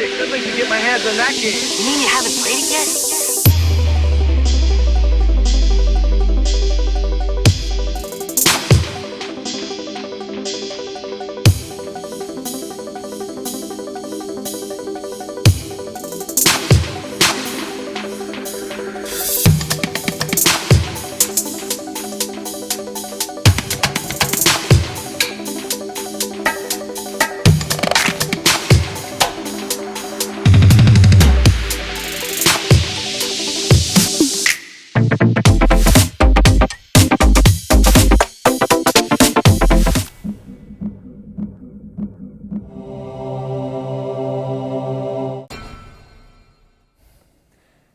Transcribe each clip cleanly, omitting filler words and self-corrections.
I'd like to get my hands on that game. You mean you haven't played it yet?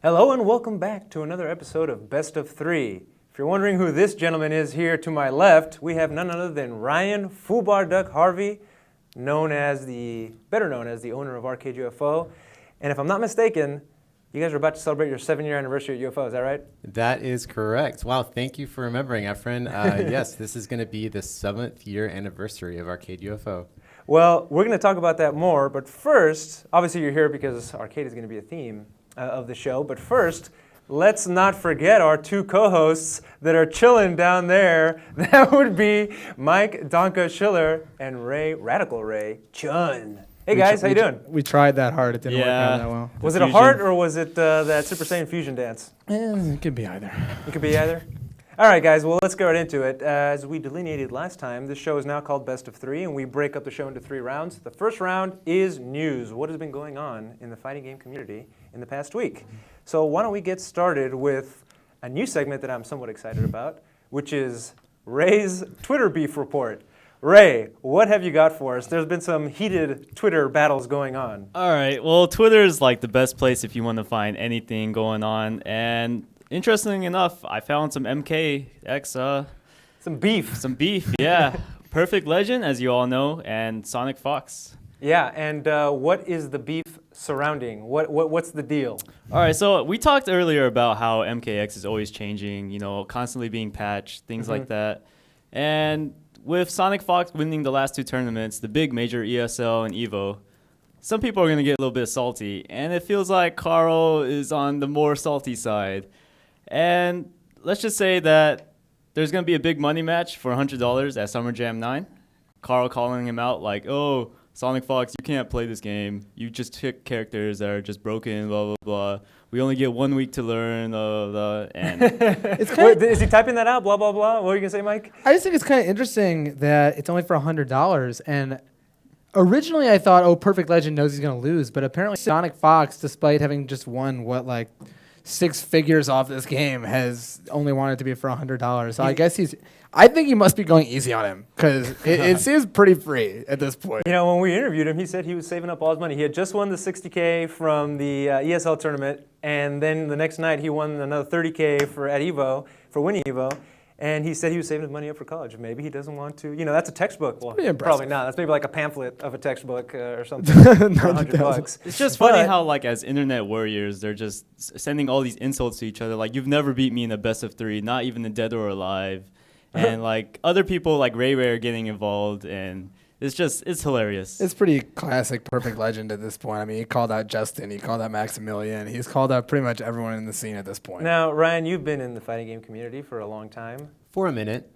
Hello and welcome back to another episode of Best of Three. If you're wondering who this gentleman is here to my left, we have none other than Ryan FubarDuck Harvey, better known as the owner of Arcade UFO. And if I'm not mistaken, you guys are about to celebrate your 7-year anniversary at UFO, is that right? That is correct. Wow, thank you for remembering, Efren. Yes, this is going to be the 7th year anniversary of Arcade UFO. Well, we're going to talk about that more, but first, obviously you're here because arcade is going to be a theme of the show, but first, let's not forget our two co-hosts that are chilling down there. That would be Mike Donka Schiller and Radical Ray Chun. Hey guys, how you doing? We tried that hard. It didn't work out that well. Was it a heart or was it that Super Saiyan fusion dance? It could be either. It could be either? All right, guys, well, let's get right into it. As we delineated last time, this show is now called Best of Three, and we break up the show into 3 rounds. The first round is news. What has been going on in the fighting game community in the past week? So why don't we get started with a new segment that I'm somewhat excited about, which is Ray's Twitter beef report. Ray, what have you got for us? There's been some heated Twitter battles going on. All right, well, Twitter is like the best place if you want to find anything going on, and interesting enough, I found some MKX, some beef, yeah. Perfect Legend, as you all know, and Sonic Fox. Yeah, and what is the beef surrounding? What's the deal? All right, so we talked earlier about how MKX is always changing, constantly being patched, things like that. And with Sonic Fox winning the last 2 tournaments, the big major ESL and EVO, some people are going to get a little bit salty, and it feels like Carl is on the more salty side. And let's just say that there's going to be a big money match for $100 at Summer Jam 9. Carl calling him out like, oh, Sonic Fox, you can't play this game. You just pick characters that are just broken, blah, blah, blah. We only get 1 week to learn, blah, blah, blah. And Wait, is he typing that out, blah, blah, blah? What were you going to say, Mike? I just think it's kind of interesting that it's only for $100. And originally I thought, oh, Perfect Legend knows he's going to lose. But apparently Sonic Fox, despite having just won, 6 figures off this game, has only wanted to be for $100. So I guess I think he must be going easy on him because it seems pretty free at this point. When we interviewed him, he said he was saving up all his money. He had just won the $60K from the ESL tournament, and then the next night he won another $30K for winning EVO. And he said he was saving his money up for college. Maybe he doesn't want to. That's a textbook. Well, probably not. That's maybe like a pamphlet of a textbook or something for $100. It's just funny how, as internet warriors, they're just sending all these insults to each other. Like, you've never beat me in a best of 3, not even in Dead or Alive. And, other people like Ray are getting involved, and it's hilarious. It's pretty classic Perfect Legend at this point. I mean, he called out Justin, he called out Maximilian, he's called out pretty much everyone in the scene at this point. Now, Ryan, you've been in the fighting game community for a long time. For a minute.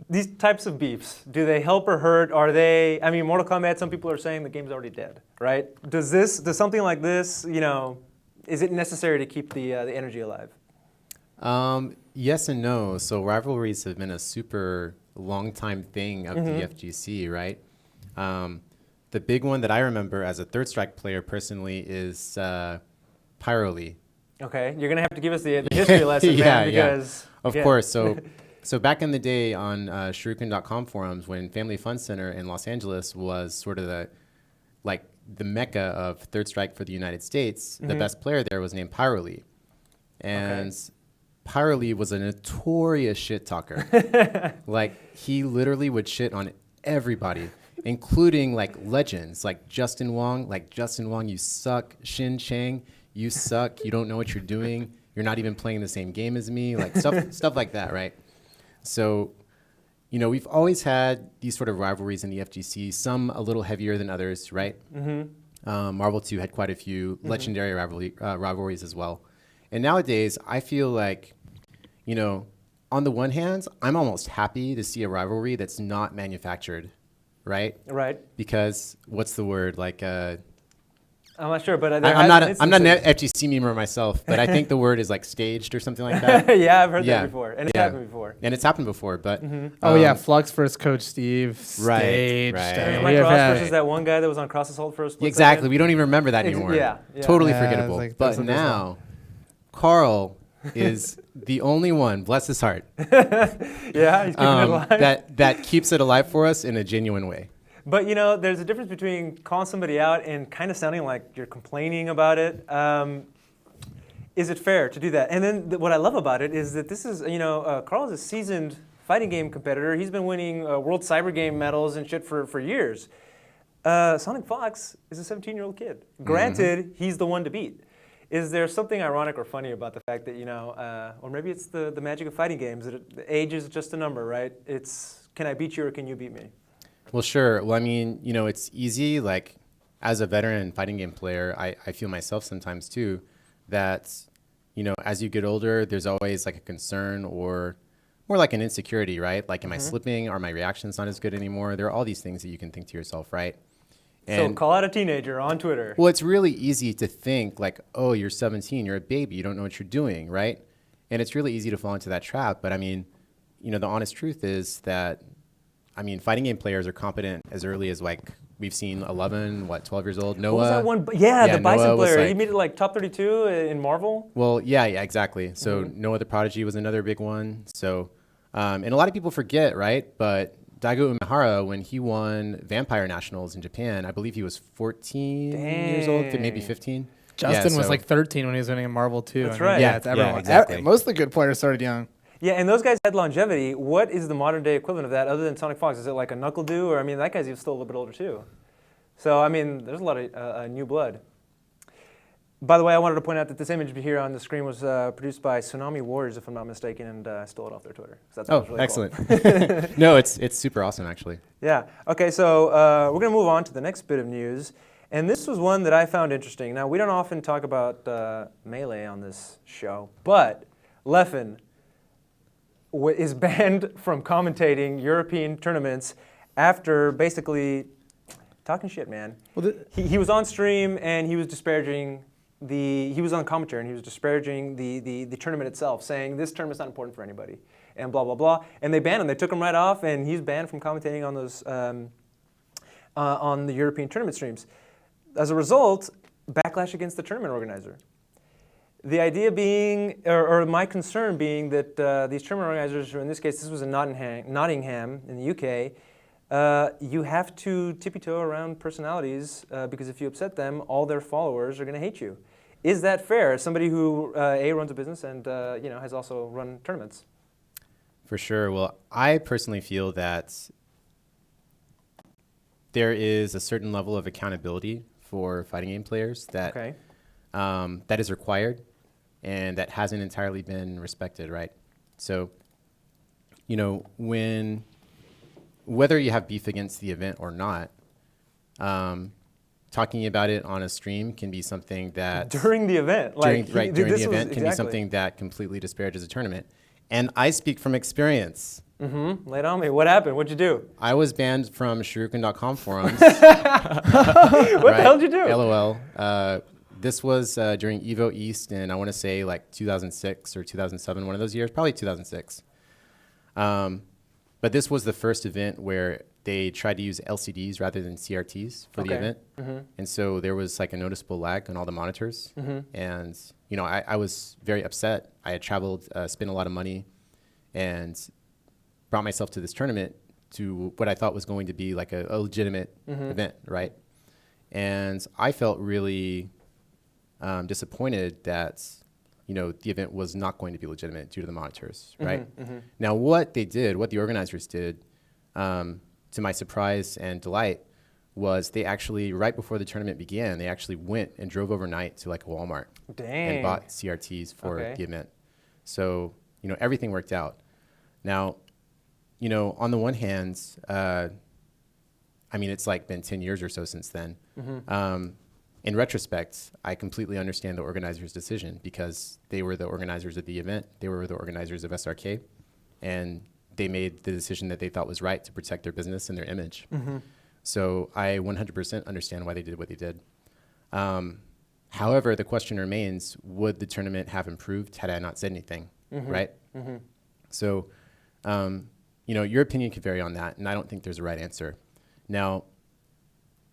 These types of beefs, do they help or hurt? Mortal Kombat, some people are saying the game's already dead, right? Does something like this, is it necessary to keep the energy alive? Yes and no. So rivalries have been a super long time thing of the FGC, right? The big one that I remember as a Third Strike player personally is Pyroly. Okay, you're gonna have to give us the history lesson, man, because of course. So back in the day on Shuriken.com forums, when Family Fun Center in Los Angeles was sort of the mecca of Third Strike for the United States, the best player there was named Pyroly, and Pyroly was a notorious shit talker. He literally would shit on everybody, including legends like Justin Wong. Justin Wong, you suck. Shin Chang, you suck. You don't know what you're doing. You're not even playing the same game as me. Stuff like that, right? So we've always had these sort of rivalries in the FGC, some a little heavier than others, right? Marvel 2 had quite a few legendary rivalries as well. And nowadays, I feel like, on the one hand, I'm almost happy to see a rivalry that's not manufactured, right? Right. Because what's the word? Like, I'm not sure, but I'm not an FGC memer myself, but I think the word is like staged or something like that. Yeah, I've heard that before, and it's happened before. And it's happened before, but Flux versus Coach Steve, staged. There's Mike Ross versus that one guy that was on Cross Assault for a split exactly. second. We don't even remember that anymore. Totally forgettable. Like, but now, Carl is the only one, bless his heart, He's keeping it alive. that keeps it alive for us in a genuine way. But there's a difference between calling somebody out and kind of sounding like you're complaining about it. Is it fair to do that? And then what I love about it is that this is, Carl is a seasoned fighting game competitor. He's been winning World Cyber Game medals and shit for years. Sonic Fox is a 17-year-old kid. Granted, he's the one to beat. Is there something ironic or funny about the fact that, or maybe it's the magic of fighting games, that the age is just a number, right? It's, can I beat you or can you beat me? Well, sure. Well, I mean, it's easy. Like, as a veteran fighting game player, I feel myself sometimes too, that, as you get older, there's always like a concern or more like an insecurity, right? Like, am I slipping? Are my reactions not as good anymore? There are all these things that you can think to yourself, right? And so call out a teenager on Twitter. Well, it's really easy to think like, oh, you're 17, you're a baby, you don't know what you're doing, right? And it's really easy to fall into that trap. But I mean, the honest truth is that, fighting game players are competent as early as like we've seen 11, 12 years old. Noah. What was that one? Yeah, the Bison Noah player. like, He made it like top 32 in Marvel. Well, yeah, exactly. So Noah the Prodigy was another big one. So, and a lot of people forget, right? But Daigo Umehara, when he won Vampire Nationals in Japan, I believe he was 14 years old, maybe 15. Justin was like 13 when he was winning in Marvel too. That's right. Yeah, it's everyone. Exactly. Most of the good players started young. Yeah, and those guys had longevity. What is the modern day equivalent of that other than Sonic Fox? Is it like a Knuckle Dew? Or, that guy's even still a little bit older too. So, there's a lot of new blood. By the way, I wanted to point out that this image here on the screen was produced by Tsunami Warriors, if I'm not mistaken, and I stole it off their Twitter. So that's really excellent. Cool. No, it's super awesome, actually. Yeah. Okay, so we're going to move on to the next bit of news. And this was one that I found interesting. Now, we don't often talk about Melee on this show, but Leffen is banned from commentating European tournaments after basically talking shit, man. Well, he was on stream and he was disparaging he was on commentary and he was disparaging the tournament itself, saying this tournament's not important for anybody and blah, blah, blah. And they banned him. They took him right off and he's banned from commentating on those on the European tournament streams. As a result, backlash against the tournament organizer. The idea being, or my concern being that these tournament organizers, or in this case, this was in Nottingham in the UK, you have to tippy-toe around personalities because if you upset them, all their followers are going to hate you. Is that fair? As somebody who runs a business and has also run tournaments. For sure. Well, I personally feel that there is a certain level of accountability for fighting game players that that is required and that hasn't entirely been respected, right? So, whether you have beef against the event or not, talking about it on a stream can be something that during the event, during the event can be something that completely disparages a tournament. And I speak from experience. Lay it on me. What happened? What'd you do? I was banned from shuriken.com forums. What the hell did you do? LOL. This was during Evo East in, I want to say, like 2006 or 2007, one of those years, probably 2006. But this was the first event where they tried to use LCDs rather than CRTs for the event. And so there was like a noticeable lag on all the monitors. And, I was very upset. I had traveled, spent a lot of money, and brought myself to this tournament to what I thought was going to be like a legitimate event, right? And I felt really disappointed that, the event was not going to be legitimate due to the monitors, right? Now, what the organizers did, to my surprise and delight, was they actually, right before the tournament began, they actually went and drove overnight to like a Walmart and bought CRTs for the event. So, everything worked out. Now, on the one hand, I mean, it's like been 10 years or so since then. In retrospect, I completely understand the organizers' decision because they were the organizers of the event. They were the organizers of SRK, and they made the decision that they thought was right to protect their business and their image. So I 100% understand why they did what they did. However, the question remains, would the tournament have improved had I not said anything, right? So, your opinion could vary on that, and I don't think there's a right answer. Now,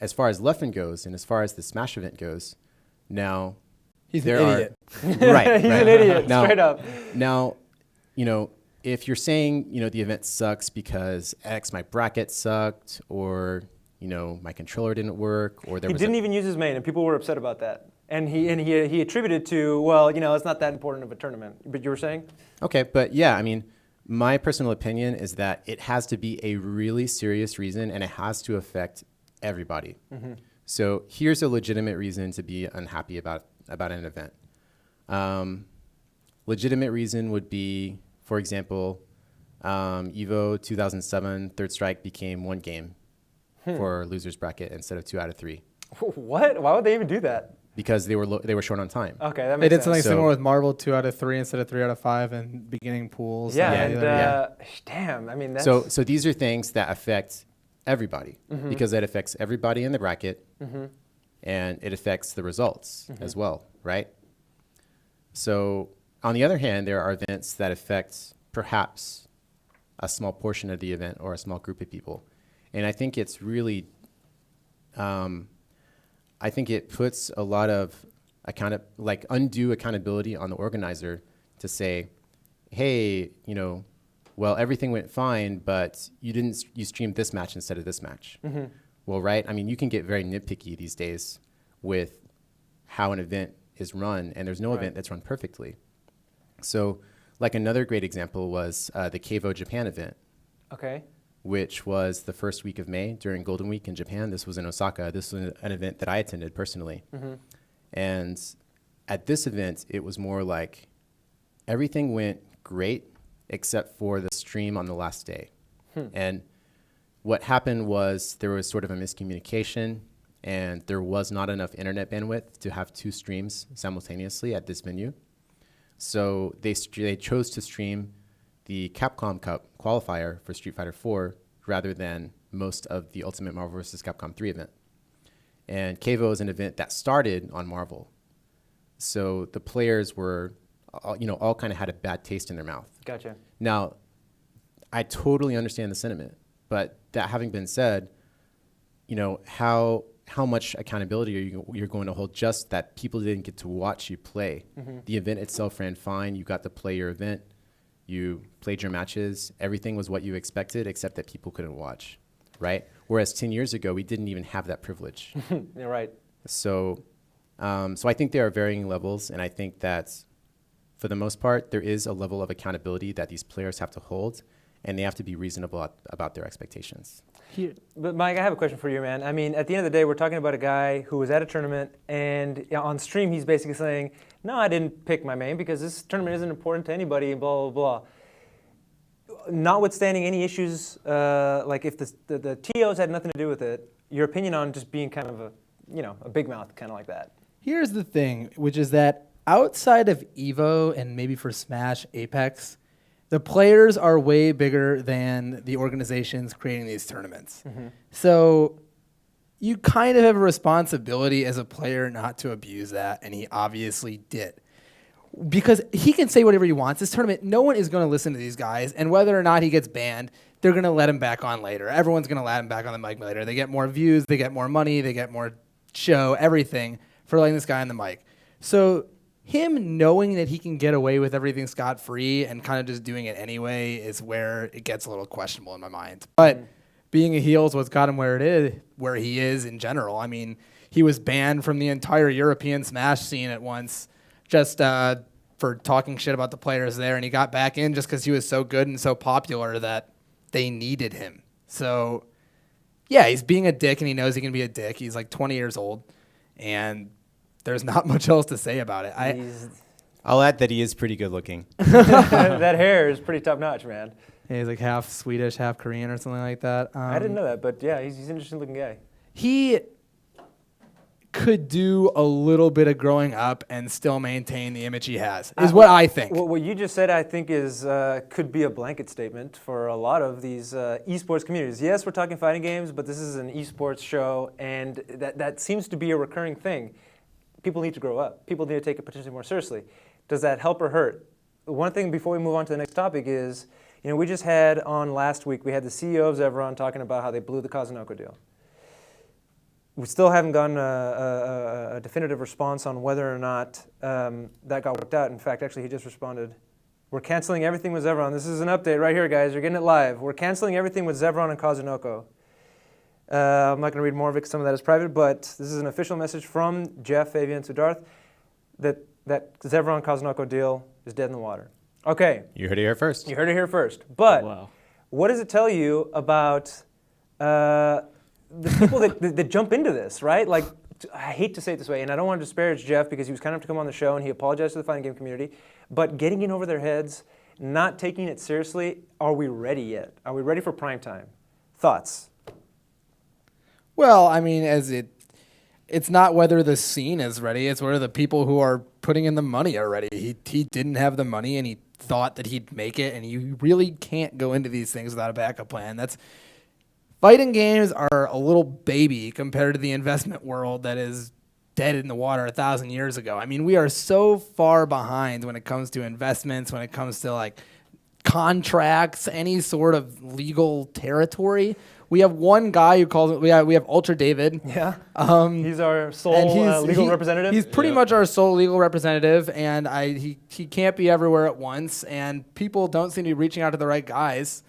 as far as Leffen goes, and as far as the Smash event goes, now He's there an idiot. right, He's right. an idiot, Now- straight up. Now, if you're saying, the event sucks because X, my bracket sucked, or, my controller didn't work, or there He was didn't even use his main, and people were upset about that. And he attributed to, well, it's not that important of a tournament. But you were saying? Okay, but yeah, I mean, my personal opinion is that it has to be a really serious reason, and it has to affect everybody. So here's a legitimate reason to be unhappy about an event. Legitimate reason would be, for example, Evo 2007 Third Strike became one game for losers bracket instead of 2 out of 3 What? Why would they even do that? because they were short on time. Okay, that makes They did sense. something So- similar with Marvel 2 out of 3 instead of 3 out of 5 and beginning pools. Yeah, Yeah, and yeah. damn, I mean, that's... So these are things that affect everybody because it affects everybody in the bracket and it affects the results as well, right? So on the other hand, there are events that affect perhaps a small portion of the event or a small group of people. And I think it's really, I think it puts a lot of undue accountability on the organizer to say, hey, well, everything went fine, but you streamed this match instead of this match. Well, right? I mean, you can get very nitpicky these days with how an event is run, and there's no event that's run perfectly. So, like another great example was the Keivo Japan event, Okay. which was the first week of May during Golden Week in Japan. This was in Osaka. This was an event that I attended personally. And at this event, it was more like everything went great except for the stream on the last day. And what happened was there was sort of a miscommunication, and there was not enough internet bandwidth to have 2 streams simultaneously at this venue. So they chose to stream the Capcom Cup qualifier for Street Fighter 4 rather than most of the Ultimate Marvel vs. Capcom 3 event. And Keivo is an event that started on Marvel. So the players were, all kind of had a bad taste in their mouth. Gotcha. Now, I totally understand the sentiment, but that having been said, how much accountability you're going to hold just that people didn't get to watch you play. The event itself ran fine. You got to play your event. You played your matches. Everything was what you expected, except that people couldn't watch, right? Whereas 10 years ago, we didn't even have that privilege. You're right. So I think there are varying levels, and I think that for the most part, there is a level of accountability that these players have to hold, and they have to be reasonable about their expectations. But Mike, I have a question for you, man. I mean, at the end of the day, we're talking about a guy who was at a tournament, and on stream, he's basically saying, no, I didn't pick my main because this tournament isn't important to anybody, blah, blah, blah. Notwithstanding any issues, like if the TOs had nothing to do with it, your opinion on just being kind of a big mouth, kind of like that. Here's the thing, which is that outside of Evo and maybe for Smash, Apex, the players are way bigger than the organizations creating these tournaments. So you kind of have a responsibility as a player not to abuse that, and he obviously did. Because he can say whatever he wants. This tournament, no one is going to listen to these guys, and whether or not he gets banned, they're going to let him back on later. Everyone's going to let him back on the mic later. They get more views, they get more money, they get more show, everything for letting this guy on the mic. So him knowing that he can get away with everything scot-free and kind of just doing it anyway is where it gets a little questionable in my mind. But being a heel is what's got him where he is in general. I mean, he was banned from the entire European Smash scene at once just for talking shit about the players there, and he got back in just because he was so good and so popular that they needed him. So, yeah, he's being a dick, and he knows he can be a dick. He's like 20 years old, and there's not much else to say about it. I'll add that he is pretty good looking. That hair is pretty top notch, man. He's like half Swedish, half Korean or something like that. I didn't know that, but yeah, he's an interesting looking guy. He could do a little bit of growing up and still maintain the image he has, is what I think. What you just said, I think, is could be a blanket statement for a lot of these esports communities. Yes, we're talking fighting games, but this is an esports show, and that seems to be a recurring thing. People need to grow up. People need to take it potentially more seriously. Does that help or hurt? One thing before we move on to the next topic is, we just had on last week, we had the CEO of Zevron talking about how they blew the qosmio deal. We still haven't gotten a definitive response on whether or not that got worked out. In fact, actually, he just responded, "We're canceling everything with Zevron." This is an update right here, guys. You're getting it live. We're canceling everything with Zevron and qosmio. I'm not going to read more of it because some of that is private, but this is an official message from Jeff, Fabian, to Darth that Zevron qosmio deal is dead in the water. Okay. You heard it here first. You heard it here first. But Wow. what does it tell you about the people that jump into this, right? Like, I hate to say it this way, and I don't want to disparage Jeff because he was kind enough to come on the show and he apologized to the fighting game community, but getting in over their heads, not taking it seriously, are we ready yet? Are we ready for prime time? Thoughts? Well, I mean, it's not whether the scene is ready, it's whether the people who are putting in the money are ready. He didn't have the money and he thought that he'd make it, and you really can't go into these things without a backup plan. Fighting games are a little baby compared to the investment world that is dead in the water 1,000 years ago. I mean, we are so far behind when it comes to investments, when it comes to like contracts, any sort of legal territory. We have one guy who calls it, we have Ultra David. Yeah. He's our sole And legal representative. He's pretty much our sole legal representative, and he can't be everywhere at once, and people don't seem to be reaching out to the right guys.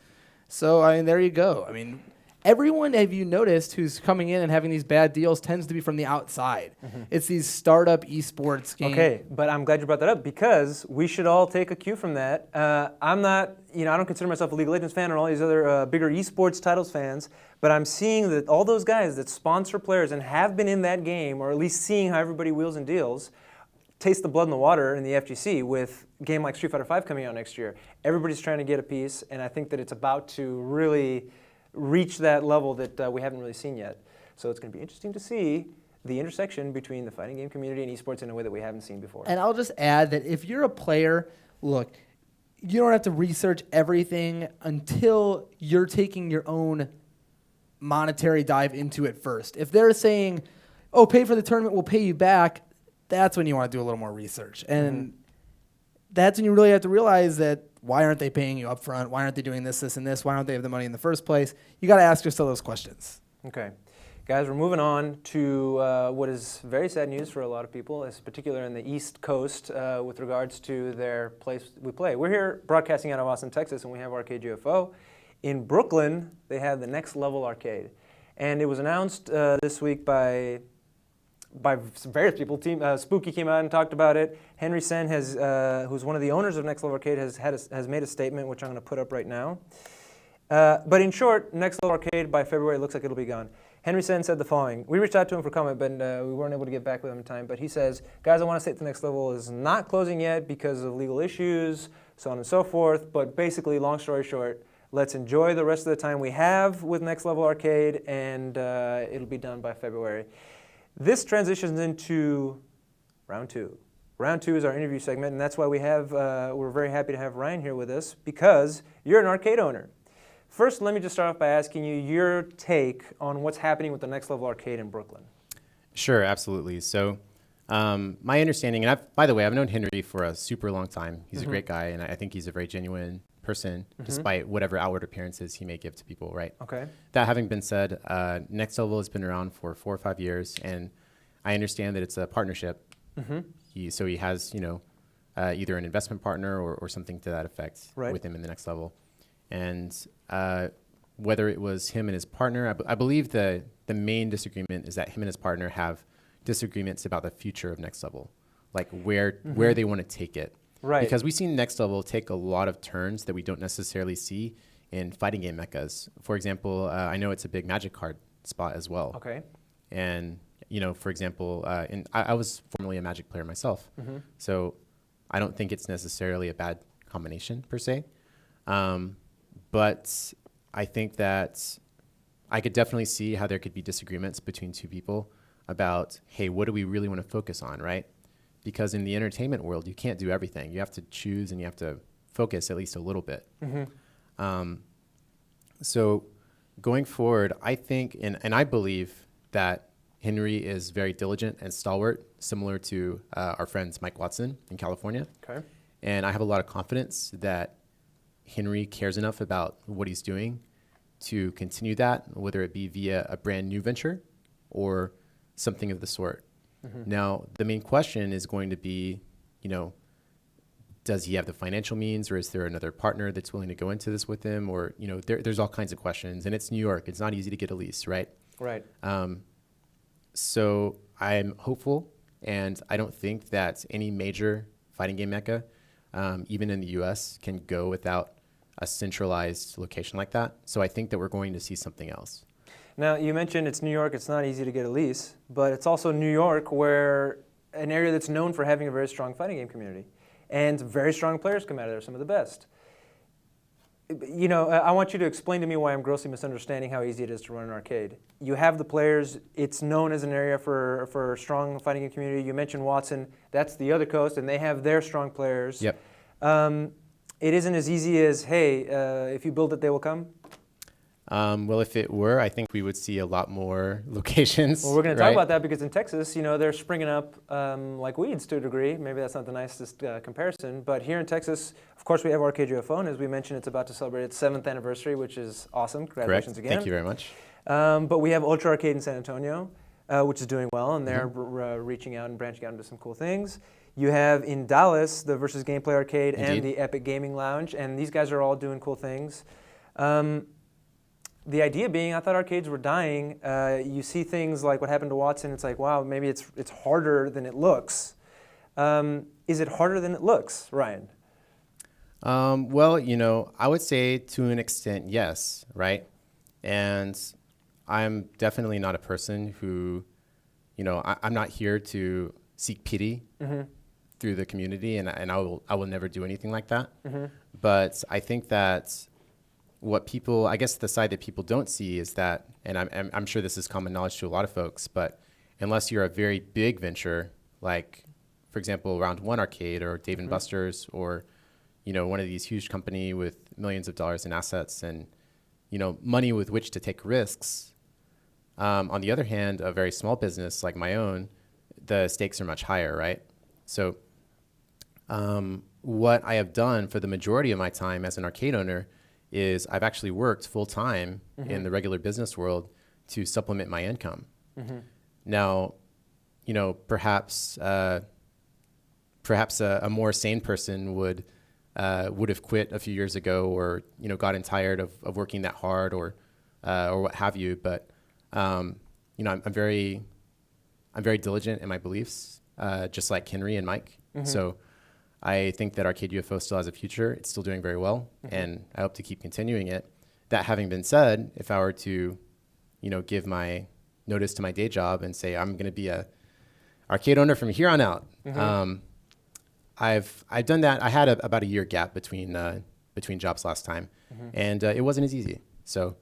So, I mean, there you go. I mean, everyone, have you noticed, who's coming in and having these bad deals tends to be from the outside. Mm-hmm. It's these startup esports games. Okay, but I'm glad you brought that up because we should all take a cue from that. I'm not, I don't consider myself a League of Legends fan or all these other bigger esports titles fans, but I'm seeing that all those guys that sponsor players and have been in that game, or at least seeing how everybody wheels and deals, taste the blood in the water in the FGC with a game like Street Fighter V coming out next year. Everybody's trying to get a piece, and I think that it's about to really reach that level that we haven't really seen yet. So it's going to be interesting to see the intersection between the fighting game community and esports in a way that we haven't seen before. And I'll just add that if you're a player, look, you don't have to research everything until you're taking your own monetary dive into it first. If they're saying, oh, pay for the tournament, we'll pay you back, that's when you want to do a little more research. And that's when you really have to realize that why aren't they paying you up front? Why aren't they doing this, this, and this? Why don't they have the money in the first place? You got to ask yourself those questions. Okay. Guys, we're moving on to what is very sad news for a lot of people, in particular in the East Coast, with regards to their place we play. We're here broadcasting out of Austin, Texas, and we have Arcade UFO. In Brooklyn, they have the Next Level Arcade. And it was announced this week by some various people. Spooky came out and talked about it. Henry Sen, who's one of the owners of Next Level Arcade, has made a statement, which I'm going to put up right now. But in short, Next Level Arcade by February looks like it'll be gone. Henry Sen said the following. We reached out to him for comment, but we weren't able to get back with him in time. But he says, guys, I want to say the Next Level is not closing yet because of legal issues, so on and so forth. But basically, long story short, let's enjoy the rest of the time we have with Next Level Arcade, and it'll be done by February. This transitions into round two. Round two is our interview segment, and that's why we're very happy to have Ryan here with us, because you're an arcade owner. First, let me just start off by asking you your take on what's happening with the Next Level Arcade in Brooklyn. Sure, absolutely. So my understanding, and by the way, I've known Henry for a super long time. He's a great guy, and I think he's a very genuine person, despite whatever outward appearances he may give to people, right? Okay. That having been said, Next Level has been around for 4 or 5 years, and I understand that it's a partnership. He has, either an investment partner or something to that effect with him in the Next Level. And whether it was him and his partner, I believe the main disagreement is that him and his partner have disagreements about the future of Next Level, like where they want to take it. Right. Because we've seen Next Level take a lot of turns that we don't necessarily see in fighting game mechas. For example, I know it's a big Magic card spot as well. Okay. And, for example, I was formerly a Magic player myself. So I don't think it's necessarily a bad combination per se. But I think that I could definitely see how there could be disagreements between two people about, hey, what do we really want to focus on, right? Because in the entertainment world, you can't do everything. You have to choose and you have to focus at least a little bit. So going forward, I think, and I believe that Henry is very diligent and stalwart, similar to our friends Mike Watson in California. Okay. And I have a lot of confidence that Henry cares enough about what he's doing to continue that, whether it be via a brand new venture or something of the sort. Now, the main question is going to be, does he have the financial means, or is there another partner that's willing to go into this with him? Or, there's all kinds of questions. And it's New York. It's not easy to get a lease, right? Right. So I'm hopeful, and I don't think that any major fighting game mecca, even in the U.S., can go without a centralized location like that. So I think that we're going to see something else. Now, you mentioned it's New York, it's not easy to get a lease, but it's also New York, where an area that's known for having a very strong fighting game community. And very strong players come out of there, some of the best. I want you to explain to me why I'm grossly misunderstanding how easy it is to run an arcade. You have the players, it's known as an area for strong fighting game community. You mentioned Watson, that's the other coast, and they have their strong players. Yep. It isn't as easy as, hey, if you build it, they will come. Well, if it were, I think we would see a lot more locations. Well, we're going to talk about that because in Texas, they're springing up like weeds to a degree. Maybe that's not the nicest comparison. But here in Texas, of course, we have Arcade UFO, and as we mentioned, it's about to celebrate its 7th anniversary, which is awesome. Congratulations again. Thank you very much. But we have Ultra Arcade in San Antonio, which is doing well, and they're reaching out and branching out into some cool things. You have in Dallas the Versus Gameplay Arcade and the Epic Gaming Lounge, and these guys are all doing cool things. The idea being, I thought arcades were dying. You see things like what happened to Watson. It's like, wow, maybe it's harder than it looks. Is it harder than it looks, Ryan? Well, I would say to an extent, yes, right? And I'm definitely not a person who, I'm not here to seek pity through the community, and I will never do anything like that. But I think that I guess the side that people don't see is that, and I'm sure this is common knowledge to a lot of folks, but unless you're a very big venture, like, for example, Round One Arcade or Dave & Buster's, or, one of these huge company with millions of dollars in assets and, money with which to take risks. On the other hand, a very small business like my own, the stakes are much higher, right? So what I have done for the majority of my time as an arcade owner is I've actually worked full-time in the regular business world to supplement my income. Now, perhaps a more sane person would have quit a few years ago, or gotten tired of working that hard, or what have you. But I'm very diligent in my beliefs, just like Henry and Mike. So I think that Arcade UFO still has a future. It's still doing very well, and I hope to keep continuing it. That having been said, if I were to, give my notice to my day job and say I'm going to be a arcade owner from here on out, I've done that. I had about a year gap between jobs last time, and it wasn't as easy. So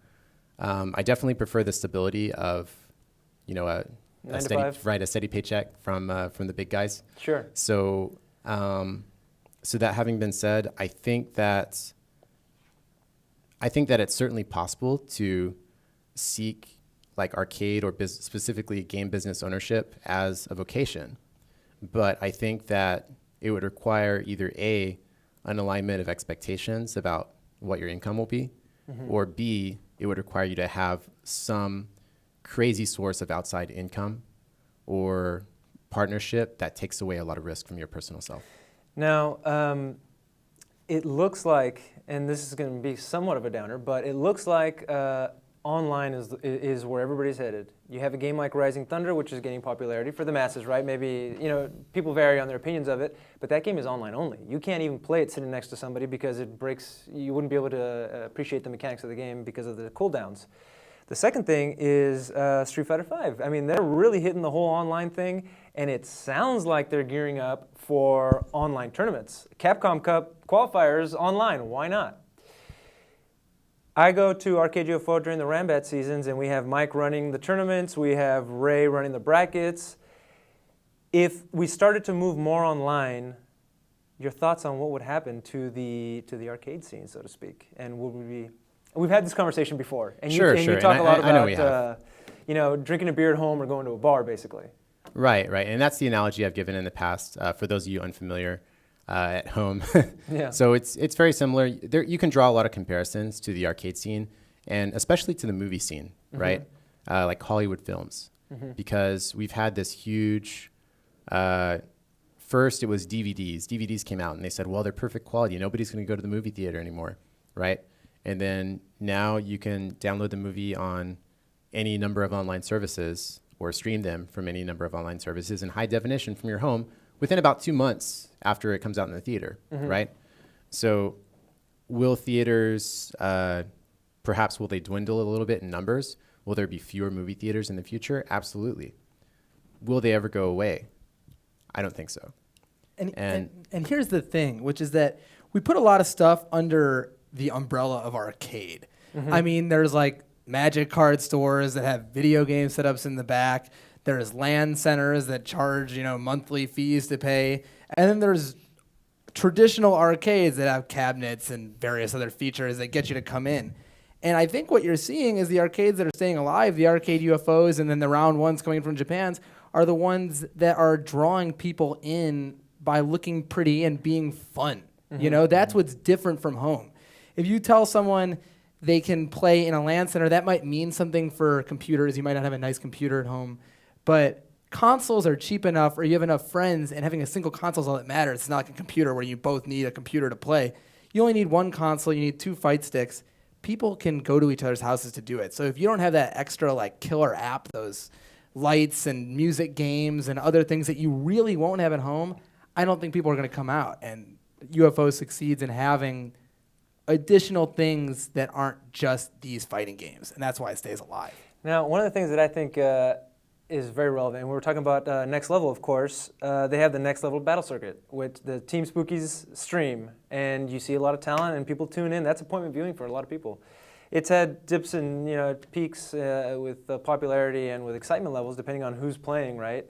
I definitely prefer the stability of, a steady paycheck from the big guys. Sure. So. So that having been said, I think that it's certainly possible to seek like arcade or specifically game business ownership as a vocation. But I think that it would require either A, an alignment of expectations about what your income will be, or B, it would require you to have some crazy source of outside income or partnership that takes away a lot of risk from your personal self. Now, it looks like, and this is going to be somewhat of a downer, but it looks like online is where everybody's headed. You have a game like Rising Thunder, which is gaining popularity for the masses, right? Maybe, people vary on their opinions of it, but that game is online only. You can't even play it sitting next to somebody because you wouldn't be able to appreciate the mechanics of the game because of the cooldowns. The second thing is Street Fighter V. I mean, they're really hitting the whole online thing, and it sounds like they're gearing up for online tournaments. Capcom Cup qualifiers online, why not? I go to Arcade UFO during the Rambat seasons, and we have Mike running the tournaments. We have Ray running the brackets. If we started to move more online, your thoughts on what would happen to the arcade scene, so to speak, and would we be? We've had this conversation before, and Sure. you talk a lot I know we have. about drinking a beer at home or going to a bar, basically. Right. And that's the analogy I've given in the past for those of you unfamiliar at home. Yeah. So it's very similar. There, you can draw a lot of comparisons to the arcade scene, and especially to the movie scene, right? Like Hollywood films, because we've had this huge. First, it was DVDs. DVDs came out, and they said, well, they're perfect quality. Nobody's going to go to the movie theater anymore, right? And then now you can download the movie on any number of online services or stream them from any number of online services in high definition from your home within about 2 months after it comes out in the theater, right? So will theaters, perhaps will they dwindle a little bit in numbers? Will there be fewer movie theaters in the future? Absolutely. Will they ever go away? I don't think so. And here's the thing, which is that we put a lot of stuff under the umbrella of arcade. I mean, there's like Magic card stores that have video game setups in the back. There's LAN centers that charge, monthly fees to pay. And then there's traditional arcades that have cabinets and various other features that get you to come in. And I think what you're seeing is the arcades that are staying alive, the Arcade UFOs and then the round ones coming from Japan's, are the ones that are drawing people in by looking pretty and being fun. That's what's different from home. If you tell someone they can play in a LAN center, that might mean something for computers. You might not have a nice computer at home. But consoles are cheap enough, or you have enough friends, and having a single console is all that matters. It's not like a computer where you both need a computer to play. You only need one console. You need 2 fight sticks. People can go to each other's houses to do it. So if you don't have that extra killer app, those lights and music games and other things that you really won't have at home, I don't think people are going to come out. And UFO succeeds in having additional things that aren't just these fighting games, and that's why it stays alive. Now, one of the things that I think is very relevant, and we were talking about Next Level, of course, they have the Next Level Battle Circuit with the Team Spookies stream, and you see a lot of talent and people tune in. That's appointment viewing for a lot of people. It's had dips and peaks with popularity and with excitement levels depending on who's playing, right?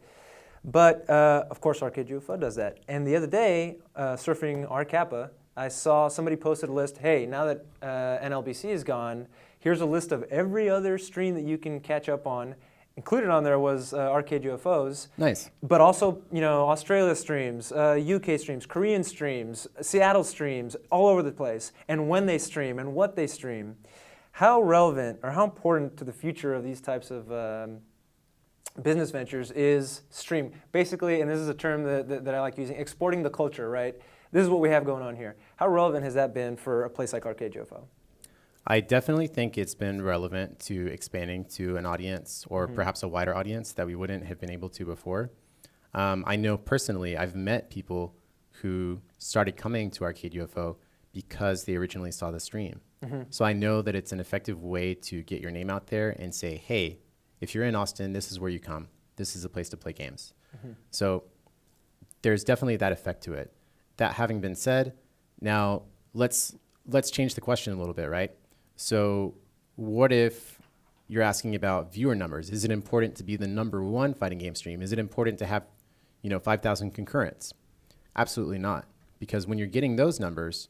But of course, Arcade UFO does that. And the other day, surfing R Kappa, I saw somebody posted a list. Hey, now that NLBC is gone, here's a list of every other stream that you can catch up on. Included on there was Arcade UFOs. Nice. But also, Australia streams, UK streams, Korean streams, Seattle streams, all over the place. And when they stream and what they stream. How relevant or how important to the future of these types of business ventures is stream? Basically, and this is a term that I like using, exporting the culture, right? This is what we have going on here. How relevant has that been for a place like Arcade UFO? I definitely think it's been relevant to expanding to an audience or perhaps a wider audience that we wouldn't have been able to before. I know personally, I've met people who started coming to Arcade UFO because they originally saw the stream. So I know that it's an effective way to get your name out there and say, hey, if you're in Austin, this is where you come. This is a place to play games. So there's definitely that effect to it. That having been said, now let's change the question a little bit, right? So what if you're asking about viewer numbers? Is it important to be the #1 fighting game stream? Is it important to have, 5,000 concurrents? Absolutely not. Because when you're getting those numbers,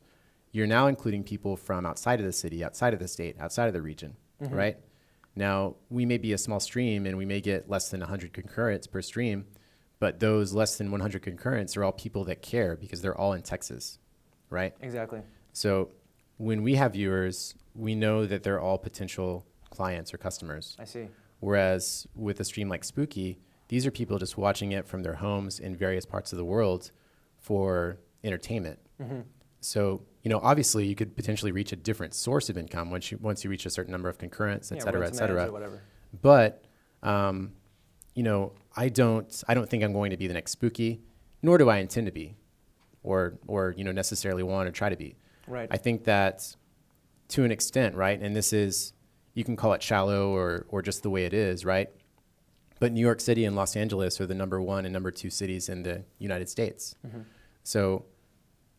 you're now including people from outside of the city, outside of the state, outside of the region, right? Now, we may be a small stream and we may get less than 100 concurrents per stream, but those less than 100 concurrents are all people that care because they're all in Texas, right? Exactly. So when we have viewers, we know that they're all potential clients or customers. I see. Whereas with a stream like Spooky, these are people just watching it from their homes in various parts of the world for entertainment. So, obviously you could potentially reach a different source of income once you reach a certain number of concurrents, et cetera, et cetera. But, I don't think I'm going to be the next Spooky, nor do I intend to be, or necessarily want to try to be. Right. I think that to an extent, right, and this is, you can call it shallow or just the way it is, right? But New York City and Los Angeles are the #1 and #2 cities in the United States. So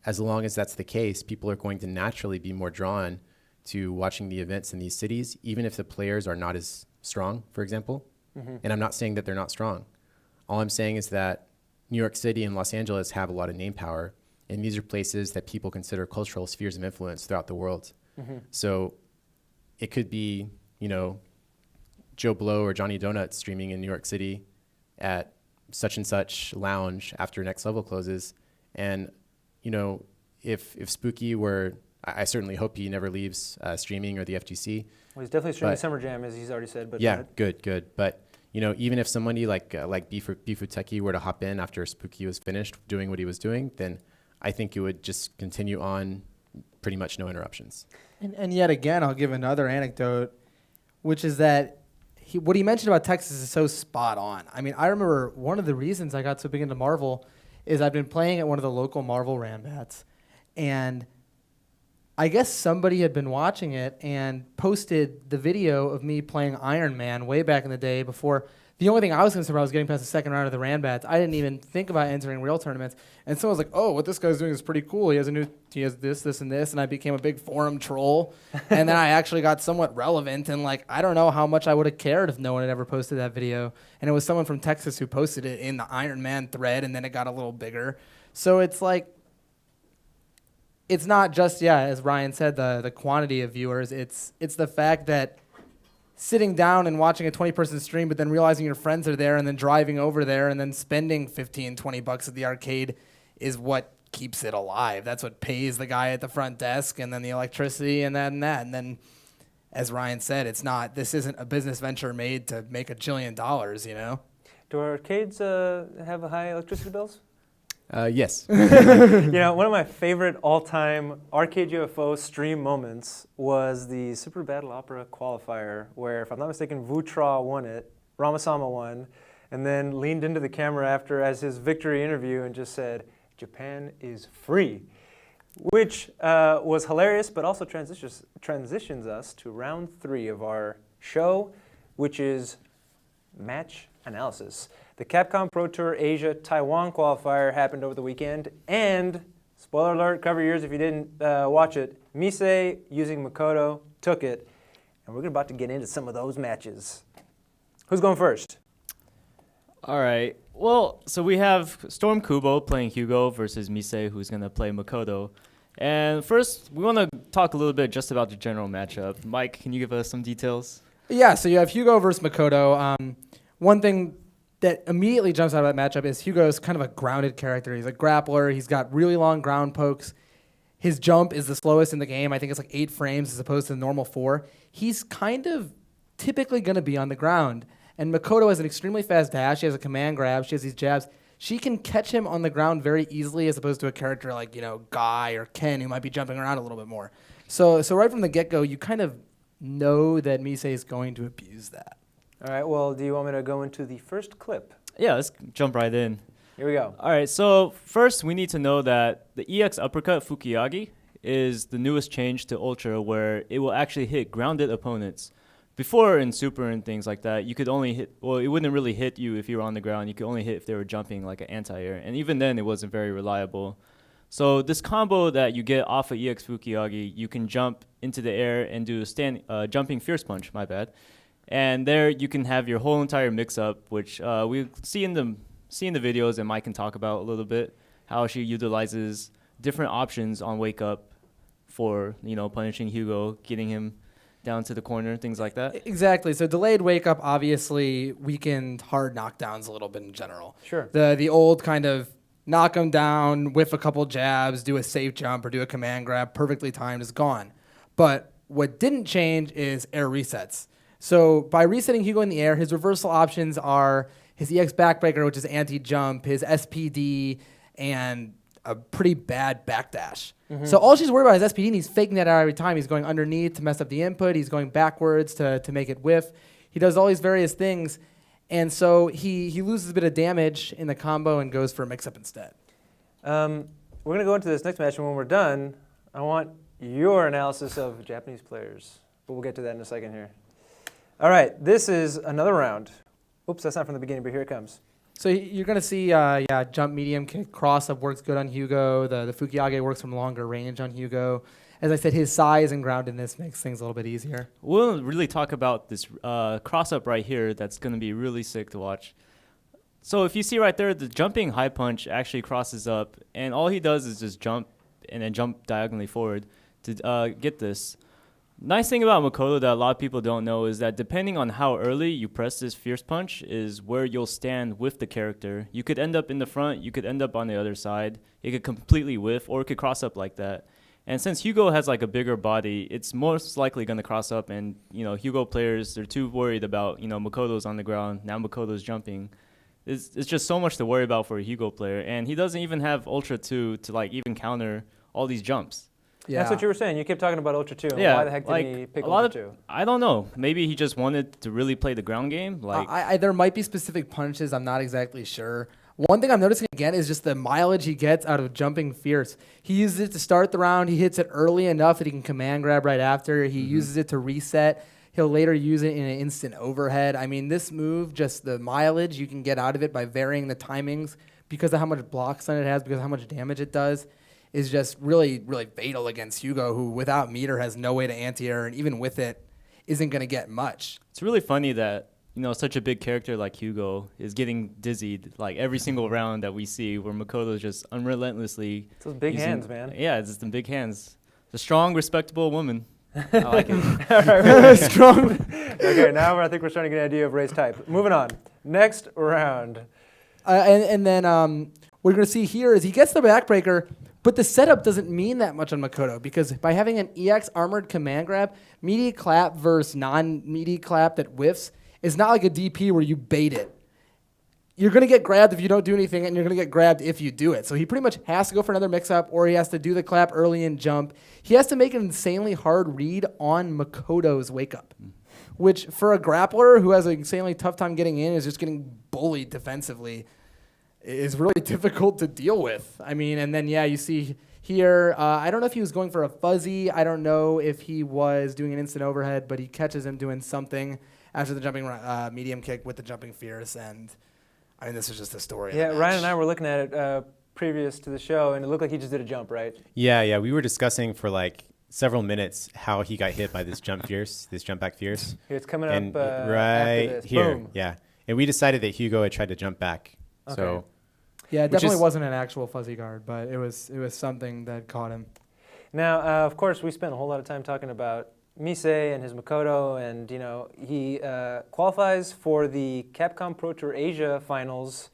as long as that's the case, people are going to naturally be more drawn to watching the events in these cities, even if the players are not as strong, for example. And I'm not saying that they're not strong. All I'm saying is that New York City and Los Angeles have a lot of name power, and these are places that people consider cultural spheres of influence throughout the world. So it could be, Joe Blow or Johnny Donuts streaming in New York City at such and such lounge after Next Level closes. And, if Spooky were, I certainly hope he never leaves streaming or the FGC. Well, he's definitely streaming Summer Jam, as he's already said. But yeah, good. But, even if somebody like Bifuteki were to hop in after Spooky was finished doing what he was doing, then I think it would just continue on pretty much no interruptions. And yet again, I'll give another anecdote, which is that what he mentioned about Texas is so spot on. I mean, I remember one of the reasons I got so big into Marvel is I've been playing at one of the local Marvel Ranbats, and I guess somebody had been watching it and posted the video of me playing Iron Man way back in the day before. The only thing I was concerned about was getting past the second round of the Ranbats. I didn't even think about entering real tournaments. And someone was like, oh, what this guy's doing is pretty cool. He has this, and this. And I became a big forum troll. And then I actually got somewhat relevant. And, I don't know how much I would have cared if no one had ever posted that video. And it was someone from Texas who posted it in the Iron Man thread, and then it got a little bigger. So it's it's not just, as Ryan said, the quantity of viewers. It's the fact that sitting down and watching a 20-person stream, but then realizing your friends are there and then driving over there and then spending $15, $20 at the arcade is what keeps it alive. That's what pays the guy at the front desk, and then the electricity and that and that. And then, as Ryan said, this isn't a business venture made to make $1 jillion, Do arcades have high electricity bills? Yes. One of my favorite all-time Arcade UFO stream moments was the Super Battle Opera qualifier, where, if I'm not mistaken, Vutra won it, Ramasama won, and then leaned into the camera as his victory interview and just said, "Japan is free," which was hilarious, but also transitions us to round 3 of our show, which is match analysis. The Capcom Pro Tour Asia Taiwan qualifier happened over the weekend, and, spoiler alert, cover your ears if you didn't watch it, Misei using Makoto took it, and we're about to get into some of those matches. Who's going first? All right. Well, so we have Stormkubo playing Hugo versus Misei, who's going to play Makoto. And first, we want to talk a little bit just about the general matchup. Mike, can you give us some details? Yeah, so you have Hugo versus Makoto. One thing that immediately jumps out of that matchup is Hugo's kind of a grounded character. He's a grappler. He's got really long ground pokes. His jump is the slowest in the game. I think it's 8 frames as opposed to the normal 4. He's kind of typically going to be on the ground. And Makoto has an extremely fast dash. She has a command grab. She has these jabs. She can catch him on the ground very easily as opposed to a character like, Guy or Ken, who might be jumping around a little bit more. So right from the get-go, you kind of know that Misei is going to abuse that. All right, well, do you want me to go into the first clip? Yeah, let's jump right in. Here we go. All right, so first we need to know that the EX uppercut Fukiyagi is the newest change to Ultra, where it will actually hit grounded opponents. Before in Super and things like that, you could only hit, it wouldn't really hit you if you were on the ground. You could only hit if they were jumping like an anti-air. And even then, it wasn't very reliable. So this combo that you get off of EX Fukiyagi, you can jump into the air and do a jumping fierce punch, and there you can have your whole entire mix-up, which we see in the videos, and Mike can talk about a little bit, how she utilizes different options on Wake Up for, punishing Hugo, getting him down to the corner, things like that. Exactly. So delayed Wake Up obviously weakened hard knockdowns a little bit in general. Sure. The old kind of knock him down, whiff a couple jabs, do a safe jump, or do a command grab, perfectly timed, is gone. But what didn't change is air resets. So by resetting Hugo in the air, his reversal options are his EX backbreaker, which is anti-jump, his SPD, and a pretty bad backdash. Mm-hmm. So all she's worried about is SPD, and he's faking that out every time. He's going underneath to mess up the input. He's going backwards to make it whiff. He does all these various things, and so he loses a bit of damage in the combo and goes for a mix-up instead. We're going to go into this next match, and when we're done, I want your analysis of Japanese players. But we'll get to that in a second here. All right, this is another round. Oops, that's not from the beginning, but here it comes. So you're going to see, jump medium kick, cross-up works good on Hugo. The Fukiage works from longer range on Hugo. As I said, his size and groundedness makes things a little bit easier. We'll really talk about this cross-up right here that's going to be really sick to watch. So if you see right there, the jumping high punch actually crosses up, and all he does is just jump and then jump diagonally forward to get this. Nice thing about Makoto that a lot of people don't know is that depending on how early you press this fierce punch is where you'll stand with the character. You could end up in the front, you could end up on the other side. It could completely whiff, or it could cross up like that. And since Hugo has like a bigger body, it's most likely going to cross up. And, Hugo players, they're too worried about, Makoto's on the ground. Now Makoto's jumping. It's just so much to worry about for a Hugo player. And he doesn't even have Ultra 2 to like even counter all these jumps. Yeah. That's what you were saying. You kept talking about Ultra 2. Yeah, Why the heck did he pick Ultra 2? I don't know. Maybe he just wanted to really play the ground game. There might be specific punches. I'm not exactly sure. One thing I'm noticing again is just the mileage he gets out of jumping fierce. He uses it to start the round. He hits it early enough that he can command grab right after. He uses it to reset. He'll later use it in an instant overhead. I mean, this move, just the mileage you can get out of it by varying the timings because of how much block stun it has, because of how much damage it does, is just really, really fatal against Hugo, who without meter has no way to anti-air, and even with it, isn't going to get much. It's really funny that, such a big character like Hugo is getting dizzied like every single round that we see, where Makoto's just unrelentlessly. It's those big hands, man. Yeah, it's just the big hands. It's a strong, respectable woman. I like it. All right, strong. Okay, now I think we're starting to get an idea of race type. Moving on. Next round. And then what we're going to see here is he gets the backbreaker, but the setup doesn't mean that much on Makoto, because by having an EX armored command grab, meaty clap versus non-meaty clap that whiffs is not like a DP where you bait it. You're going to get grabbed if you don't do anything, and you're going to get grabbed if you do it. So he pretty much has to go for another mix-up, or he has to do the clap early and jump. He has to make an insanely hard read on Makoto's wake-up, which for a grappler who has an insanely tough time getting in, is just getting bullied defensively, is really difficult to deal with. I mean, and then, you see here, I don't know if he was going for a fuzzy. I don't know if he was doing an instant overhead, but he catches him doing something after the jumping medium kick with the jumping fierce. And, I mean, this is just a story. Yeah, Ryan and I were looking at it previous to the show, and it looked like he just did a jump, right? Yeah. We were discussing for like several minutes how he got hit by this jump back fierce. Here, it's coming and up right after this. here. Boom. Yeah. And we decided that Hugo had tried to jump back. Okay. So yeah, it definitely wasn't an actual fuzzy guard, but it was something that caught him. Now, of course, we spent a whole lot of time talking about Misei and his Makoto, and he qualifies for the Capcom Pro Tour Asia finals,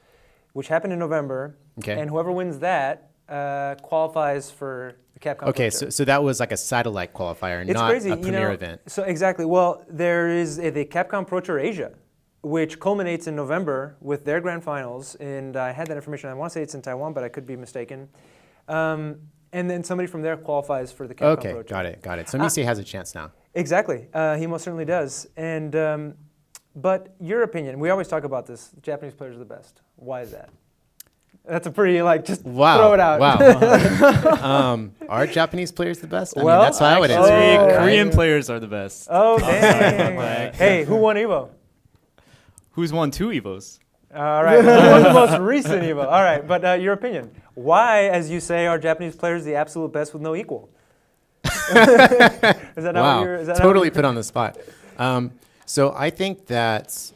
which happened in November. Okay. And whoever wins that qualifies for the Capcom Pro Tour. So that was like a satellite qualifier, It's not crazy, a premier event. So exactly. Well, there is the Capcom Pro Tour Asia, which culminates in November with their grand finals, and I had that information. I want to say it's in Taiwan, but I could be mistaken. And then somebody from there qualifies for the Capcom Pro Tour. Got it. So Misei has a chance now. Exactly. He most certainly does. And but your opinion, we always talk about this, Japanese players are the best. Why is that? That's a pretty, just throw it out. Wow. Are Japanese players the best? I mean, that's how I would answer. Korean players are the best. Oh, dang. Hey, who won EVO? Who's won 2 EVOs? All right. Who won the most recent EVO? All right, but your opinion. Why, as you say, are Japanese players the absolute best with no equal? Is that not what you're... Totally put on the spot. So I think that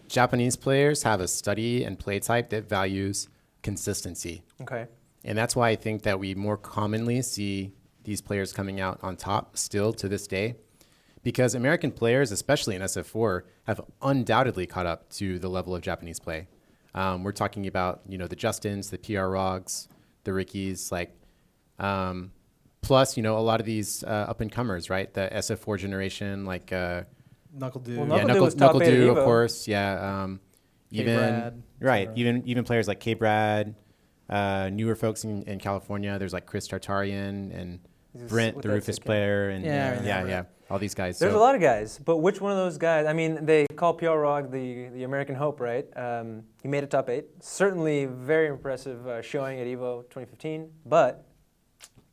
Japanese players have a study and play type that values consistency. Okay. And that's why I think that we more commonly see these players coming out on top still to this day. Because American players, especially in SF4, have undoubtedly caught up to the level of Japanese play. We're talking about, the Justins, the PR Rogs, the Rickies, plus, a lot of these up-and-comers, right? The SF4 generation, like... Knuckle Dude. Well, Knuckle Dude, Dude, of course, yeah. K-Brad. Right, even players like K-Brad, newer folks in California. There's like Chris Tartarian and Brent, the Rufus player, and yeah, all these guys. There's a lot of guys, but which one of those guys? I mean, they call PR Rog the American Hope, right? He made a top 8. Certainly very impressive showing at EVO 2015, but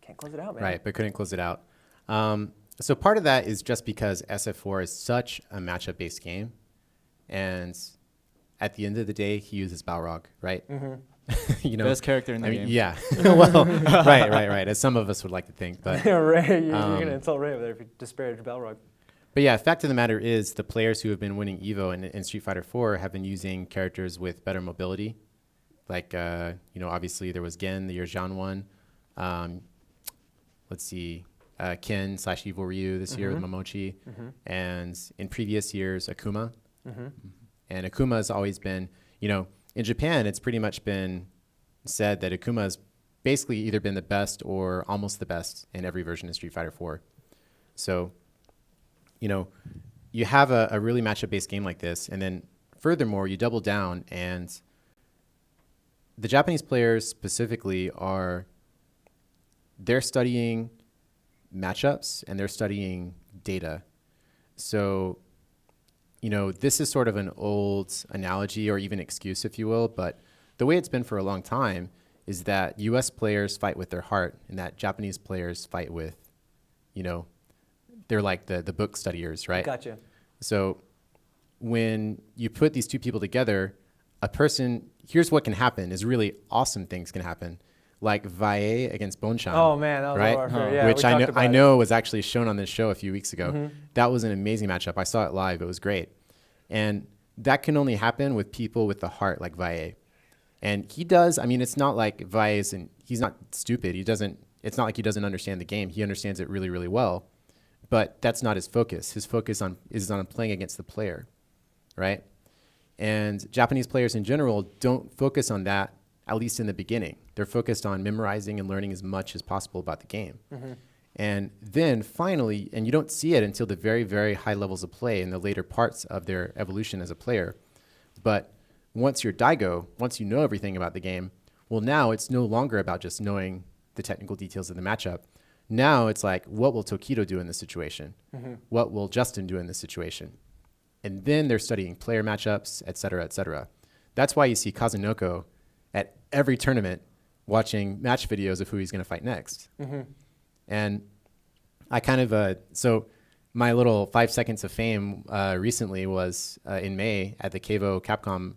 can't close it out, man. Right, but couldn't close it out. So part of that is just because SF4 is such a matchup-based game, and at the end of the day, he uses Balrog, right? You know, Best character in the game. Yeah. Well, right. As some of us would like to think, but Ray, you're gonna insult Ray over there if you disparage Balrog. But yeah, fact of the matter is the players who have been winning Evo in Street Fighter 4 have been using characters with better mobility. Like, obviously there was Gen, the year Zhang won. Let's see, Ken / Evil Ryu this year with Momochi. And in previous years, Akuma. And Akuma has always been, in Japan, it's pretty much been said that Akuma has basically either been the best or almost the best in every version of Street Fighter 4. So, you have a really matchup-based game like this, and then furthermore, you double down, and the Japanese players specifically they're studying matchups and they're studying data. So, this is sort of an old analogy or even excuse, if you will, but the way it's been for a long time is that US players fight with their heart and that Japanese players fight with, they're like the book studiers, right? Gotcha. So when you put these two people together, here's what can happen is really awesome things can happen. Like Vae against Bonchan. Oh man, that was right? warfare. Yeah, Which I know was actually shown on this show a few weeks ago. That was an amazing matchup. I saw it live. It was great. And that can only happen with people with the heart like Vae. And he does, it's not like Vae he's not stupid. It's not like he doesn't understand the game. He understands it really, really well. But that's not his focus. His focus is on playing against the player, right? And Japanese players in general don't focus on that, at least in the beginning. They're focused on memorizing and learning as much as possible about the game. And then finally, and you don't see it until the very, very high levels of play in the later parts of their evolution as a player. But once you're Daigo, once you know everything about the game, well, now it's no longer about just knowing the technical details of the matchup. Now it's like, what will Tokido do in this situation? What will Justin do in this situation? And then they're studying player matchups, et cetera, et cetera. That's why you see Kazunoko at every tournament watching match videos of who he's going to fight next. And I kind of, so my little 5 seconds of fame recently was in May at the Kevo Capcom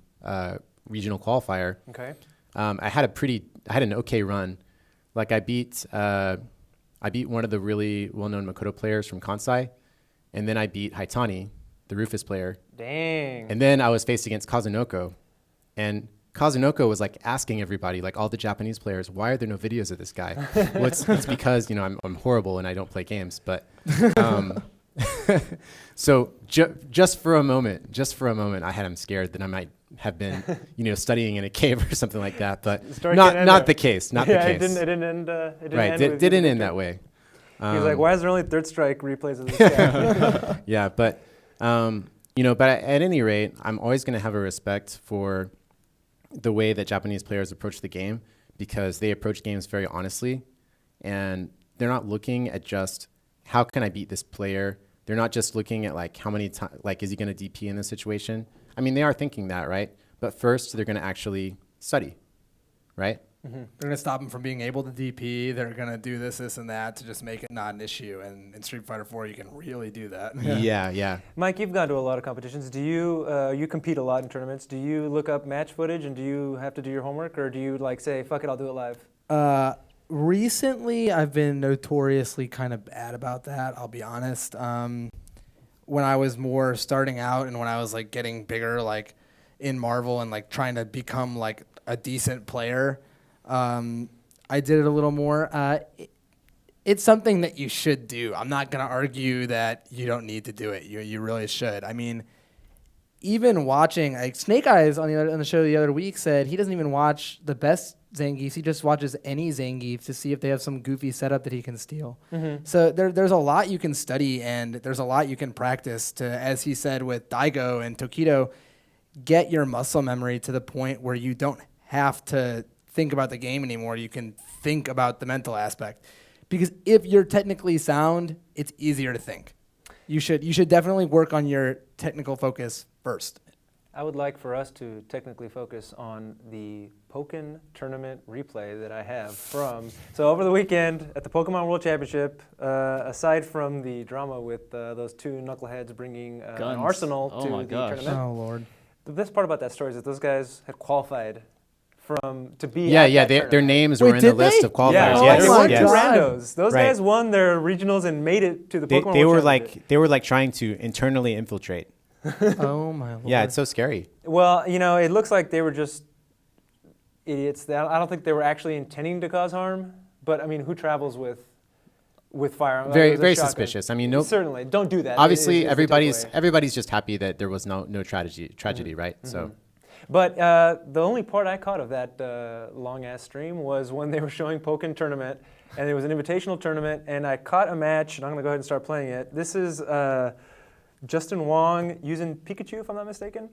regional qualifier. Okay. I had an okay run. Like I beat one of the really well-known Makoto players from Kansai, and then I beat Haitani, the Rufus player. Dang. And then I was faced against Kazunoko, and Kazunoko was like asking everybody, like all the Japanese players, why are there no videos of this guy? Well, it's because I'm horrible and I don't play games. But so just for a moment, I had him scared that I might have been, studying in a cave or something like that. But not the case. Not the case. It didn't end. It didn't end that way. He was like, "Why is there only Third Strike replays of this guy?" Yeah, but but at any rate, I'm always going to have a respect for the way that Japanese players approach the game, because they approach games very honestly, and they're not looking at just how can I beat this player. They're not just looking at like how many times, like is he going to DP in this situation? They are thinking that, right? But first, they're going to actually study, right? They're going to stop him from being able to DP. They're going to do this, and that to just make it not an issue. And in Street Fighter 4, you can really do that. Yeah. Mike, you've gone to a lot of competitions. Do you compete a lot in tournaments? Do you look up match footage and do you have to do your homework, or do you like say, fuck it, I'll do it live? Recently, I've been notoriously kind of bad about that, I'll be honest. When I was more starting out and when I was like getting bigger, like in Marvel and like trying to become like a decent player, I did it a little more. It's something that you should do. I'm not going to argue that you don't need to do it. You really should. Even watching, like Snake Eyes on the show the other week said he doesn't even watch the best Zangiefs. He just watches any Zangief to see if they have some goofy setup that he can steal. So there's a lot you can study and there's a lot you can practice to, as he said with Daigo and Tokido, get your muscle memory to the point where you don't have to think about the game anymore. You can think about the mental aspect. Because if you're technically sound, it's easier to think. You should definitely work on your technical focus first. I would like for us to technically focus on the Pokken tournament replay that I have from. So over the weekend at the Pokemon World Championship, aside from the drama with those two knuckleheads bringing an arsenal to the tournament, Oh, Lord. The best part about that story is that those guys had qualified to be. Yeah, at yeah. that Their names were in the did list they? of qualifiers. Yeah, Oh yes, they weren't my two God. randos. Those Right. guys won their regionals and made it to the They, Pokemon they World were Championship. like trying to internally infiltrate. Oh my lord. Yeah, it's so scary. Well, it looks like they were just idiots. I don't think they were actually intending to cause harm. But I mean, who travels with firearms? Very, With a very shotgun? suspicious. I mean, no. Certainly, don't do that. Obviously, is the everybody's takeaway. just happy that there was no tragedy, right? So. But the only part I caught of that long-ass stream was when they were showing Pokken Tournament, and it was an invitational tournament, and I caught a match, and I'm going to go ahead and start playing it. This is Justin Wong using Pikachu, if I'm not mistaken,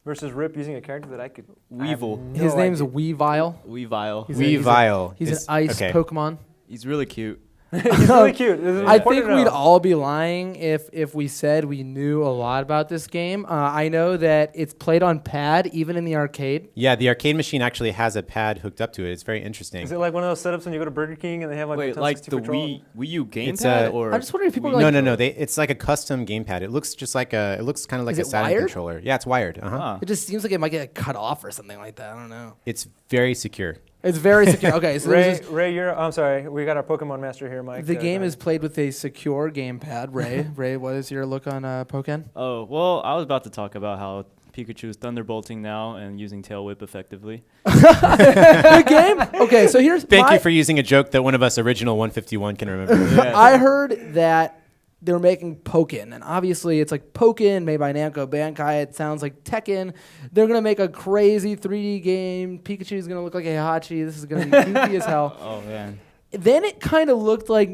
versus Rip using a character that I could... Weevil. His name's Weavile. Weavile. Weavile. He's It's- an ice okay. Pokemon. He's really cute. He's really cute. I think we'd all be lying if we said we knew a lot about this game. I know that it's played on pad, even in the arcade. Yeah, the arcade machine actually has a pad hooked up to it. It's very interesting. Is it like one of those setups when you go to Burger King and they have like Wait, a like 1060 the control? Wii U It's gamepad, a- or I'm just wondering if people Wii- are like, No. It's like a custom gamepad. It looks just like it looks kind of like Is a it Saturn wired? controller. Yeah, it's wired. Huh. It just seems like it might get cut off or something like that. I don't know. It's very secure. It's very secure. Okay, so there's this- Ray, I'm sorry. We got our Pokemon master here, Mike. the game go is ahead. played with a secure gamepad. Ray, what is your look on Pokken? Oh, well, I was about to talk about how Pikachu is thunderbolting now and using Tail Whip effectively. The game? Okay, so here's Thank my- you for using a joke that one of us original 151 can remember. Yeah. I heard that they were making Pokken, and obviously it's like Pokken made by Namco Bandai. It sounds like Tekken. They're gonna make a crazy 3D game. Pikachu's gonna look like a Heihachi. This is gonna be goofy as hell. Oh man. Then it kind of looked like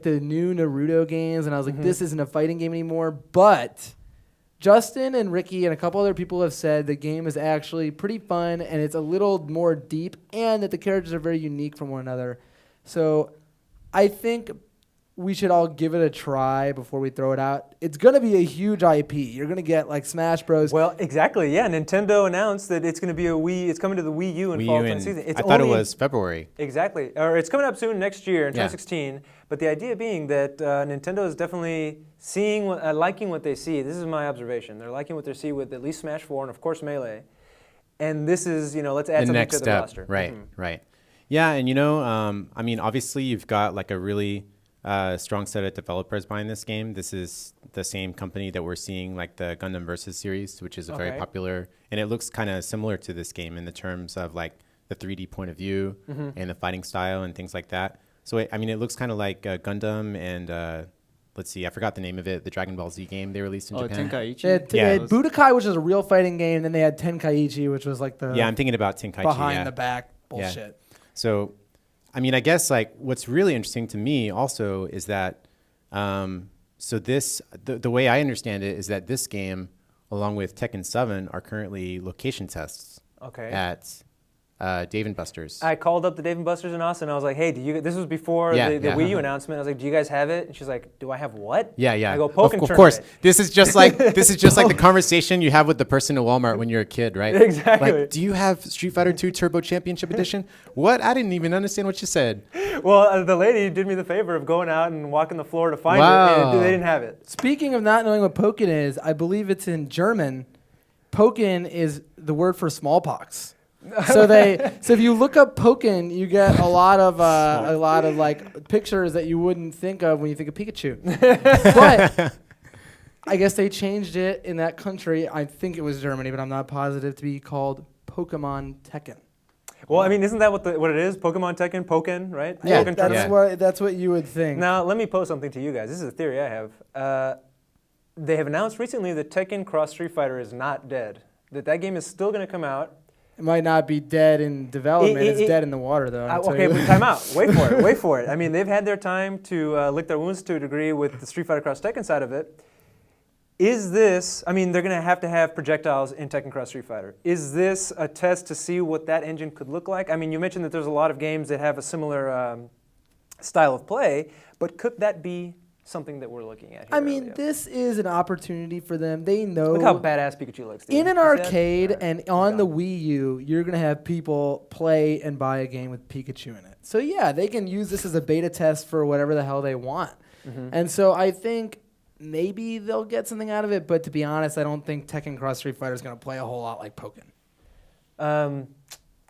the new Naruto games, and I was like, this isn't a fighting game anymore. But Justin and Ricky and a couple other people have said the game is actually pretty fun, and it's a little more deep, and that the characters are very unique from one another. So I think we should all give it a try before we throw it out. It's going to be a huge IP. You're going to get like Smash Bros. Well, exactly. Yeah, Nintendo announced that it's going to be it's coming to the Wii U in Wii fall U 2016. It's I thought it only- was February. Exactly. Or it's coming up soon next year in Yeah. 2016. But the idea being that Nintendo is definitely liking what they see. This is my observation. They're liking what they see with at least Smash 4 and of course Melee. And this is, let's add The something next to the step. roster. Right, Mhm. right. Yeah, and I mean, obviously you've got like a really strong set of developers behind this game. This is the same company that we're seeing like the Gundam Versus series, which is a very Okay. popular, and it looks kind of similar to this game in the terms of like the 3D point of view and the fighting style and things like that. So it looks kind of like Gundam and let's see, I forgot the name of it, the Dragon Ball Z game they released in Oh, Japan. Tenkaichi. They had, Yeah. they had Budokai, which is a real fighting game, and then they had Tenkaichi, which was like the Yeah, I'm thinking about Tenkaichi. behind yeah. the back Yeah. bullshit. So, I mean, I guess like what's really interesting to me also is that, so this, the way I understand it is that this game, along with Tekken 7, are currently location tests Okay. at Dave & Buster's. I called up the Dave & Buster's in Austin. I was like, hey, this was before Yeah, the yeah. Wii U announcement. I was like, do you guys have it? And she's like, do I have what? Yeah, yeah. I go, of Pokken course. tournament. This is just like the conversation you have with the person at Walmart when you're a kid, right? Exactly. Like, do you have Street Fighter 2 Turbo Championship Edition? What? I didn't even understand what you said. Well, the lady did me the favor of going out and walking the floor to find Wow. it, and they didn't have it. Speaking of not knowing what Pokken is, I believe it's in German. Pokken is the word for smallpox. So if you look up Pokken, you get a lot of like pictures that you wouldn't think of when you think of Pikachu. But I guess they changed it in that country. I think it was Germany, but I'm not positive, to be called Pokemon Tekken. Well, I mean, isn't that what it is? Pokemon Tekken, Pokken, right? Yeah, Pokken That's tournament. that's what you would think. Now, let me pose something to you guys. This is a theory I have. They have announced recently that Tekken Cross Street Fighter is not dead. That game is still going to come out. It might not be dead in development. It's dead in the water, though. I'll tell Okay, you. but time out. Wait for it. Wait for it. I mean, they've had their time to lick their wounds to a degree with the Street Fighter Cross Tekken side of it. Is this, I mean, they're going to have projectiles in Tekken Cross Street Fighter. Is this a test to see what that engine could look like? I mean, you mentioned that there's a lot of games that have a similar style of play, but could that be something that we're looking at here? I mean, earlier? this is an opportunity for them. They know. Look how badass Pikachu looks. Dude. In an You see that? arcade Alright, and he's on the gone. Wii U, you're going to have people play and buy a game with Pikachu in it. So, yeah, they can use this as a beta test for whatever the hell they want. Mm-hmm. And so I think maybe they'll get something out of it. But to be honest, I don't think Tekken Cross Street Fighter is going to play a whole lot like Pokken.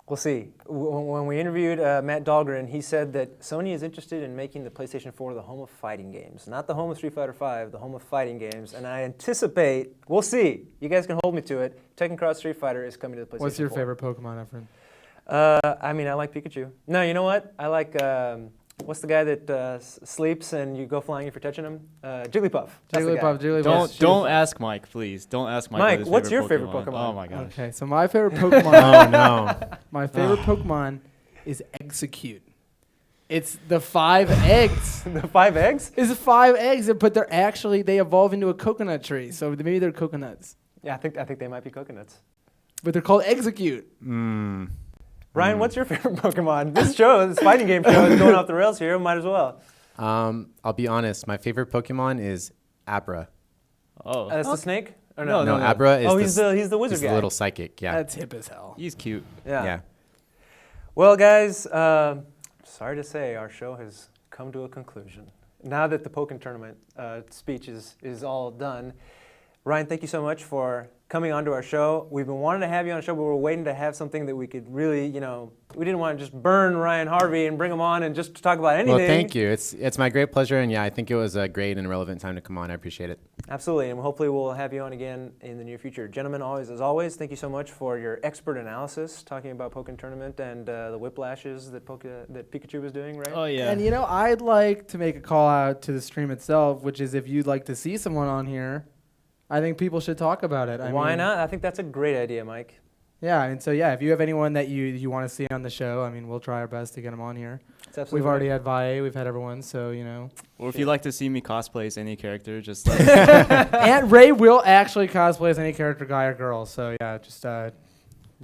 We'll see. When we interviewed Matt Dahlgren, he said that Sony is interested in making the PlayStation 4 the home of fighting games. Not the home of Street Fighter V, the home of fighting games. And I anticipate, we'll see. You guys can hold me to it. Tekken Cross Street Fighter is coming to the PlayStation 4. What's your favorite Pokemon, Efren? I mean, I like Pikachu. No, you know what? I like, what's the guy that sleeps and you go flying if you're touching him? Jigglypuff. That's the guy. Jigglypuff. Don't ask Mike, please. Don't ask Mike. Mike, what's your favorite Pokemon? Oh my gosh. Okay, so my favorite Pokemon. Oh no. My favorite Pokemon is Execute. It's the 5 eggs. The 5 eggs? It's 5 eggs, but they evolve into a coconut tree. So maybe they're coconuts. Yeah, I think they might be coconuts. But they're called Execute. Ryan, what's your favorite Pokemon? This fighting game show is going off the rails here. Might as well. I'll be honest. My favorite Pokemon is Abra. Oh, That's the snake? Or No, No, Abra is he's the wizard he's guy. the little psychic. Yeah. That's hip as hell. he's cute. Yeah. Well, guys, sorry to say our show has come to a conclusion. Now that the Pokken tournament speech is all done, Ryan, thank you so much for coming onto our show. We've been wanting to have you on the show, but we're waiting to have something that we could really, we didn't want to just burn Ryan Harvey and bring him on and just talk about anything. Well, thank you. It's my great pleasure, and yeah, I think it was a great and relevant time to come on. I appreciate it. Absolutely, and hopefully we'll have you on again in the near future. Gentlemen, as always, thank you so much for your expert analysis, talking about Pokken Tournament and the whiplashes that Pikachu was doing, right? Oh yeah. And I'd like to make a call out to the stream itself, which is if you'd like to see someone on here, I think people should talk about it. Why not? I think that's a great idea, Mike. Yeah, and so if you have anyone that you want to see on the show, we'll try our best to get them on here. We've already had Valle, we've had everyone, so Or if you'd like to see me cosplay as any character, just like And Ray will actually cosplay as any character, guy or girl. So yeah, just let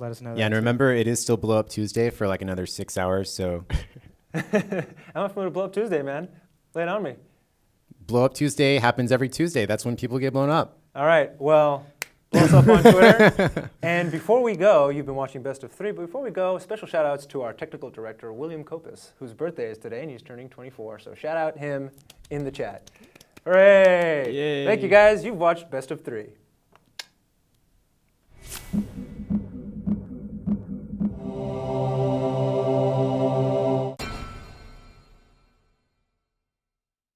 us know. Yeah, and remember, it is still Blow Up Tuesday for like another 6 hours. So How much fun to Blow Up Tuesday, man? Lay it on me. Blow Up Tuesday happens every Tuesday. That's when people get blown up. All right, well, blow us up on Twitter. And before we go, you've been watching Best of 3, but before we go, special shout outs to our technical director, William Kopis, whose birthday is today, and he's turning 24. So shout out him in the chat. Hooray! Yay. Thank you, guys. You've watched Best of 3.